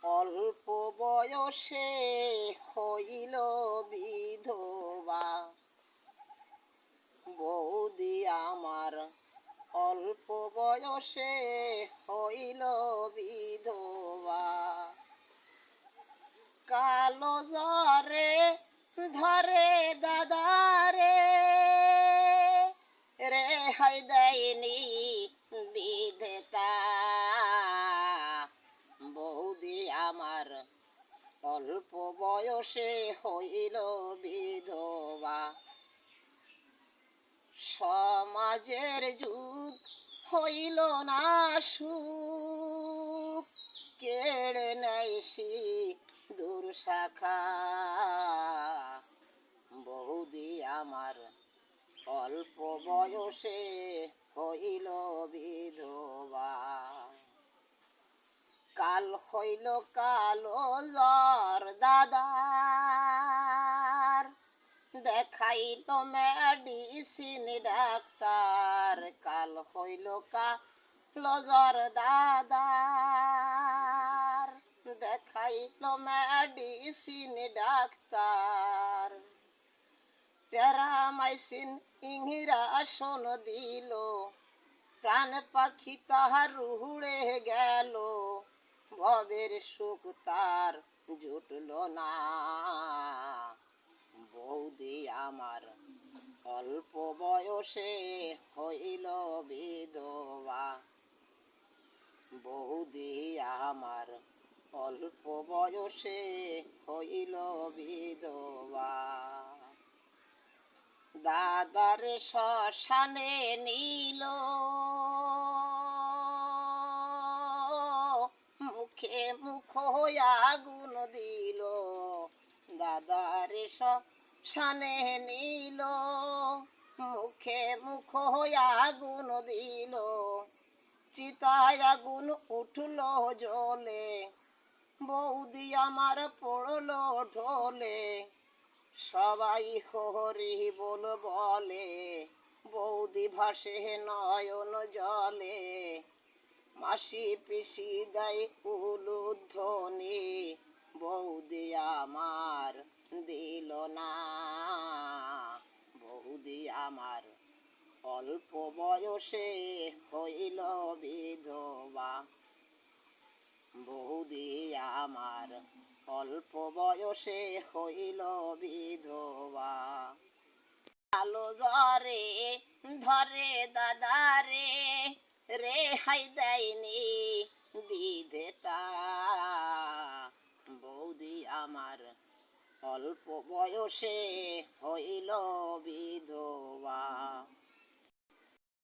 অল্প বয়সে হইল বিধবা, বৌদি আমার অল্প বয়সে হইল বিধবা। কালো জ্বরে ধরে দাদারে, রেহাই দেয়নি বিধেতা। বৌদি আমার অল্প বয়সে হইল বিধবা। সমাজের যুগ হইল না সুখ, কেড়ে নেয় সিঁদুর শাখা। বৌদি আমার অল্প বয়সে হইল বিধবা। কাল হইল কালো জ্বর দাদার, দেখাইল মেডিসিন ডাক্তার। কাল হইল কালো জ্বর দাদার, দেখাইল মেডিসিন ডাক্তার। টেরামাইসিন ইংরাসন দিল, প্রাণ পাখি তাহার উড়ে গেল। ভবের সুখ তার জুটল না। বৌদি আমার অল্প বয়সে হইল বিধবা। বৌদি আমার অল্প বয়সে হইল বিধবা। দাদারে শ্মশানে নিল, মুখে মুখ আগুন দিল। দাদারে শ্মশানে নিল, মুখে মুখ আগুন দিল। চিতায় আগুন উঠল জ্বলে, বৌদি আমার পড়লো ঢলে। সবাই হরি বল বলে, বৌদি ভাসে নয়ন জলে। মাসি পিসি দেয় উলুধ্বনি, বৌদি আমার দিল না। বৌদি আমার অল্প বয়সে হইল বিধবা। বৌদি আমার অল্প বয়সে হইল বিধবা। কালো জ্বরে ধরে দাদারে, রেহাই দেয়নি বিধেতা। বৌদি আমার অল্প বয়সে হইল বিধবা।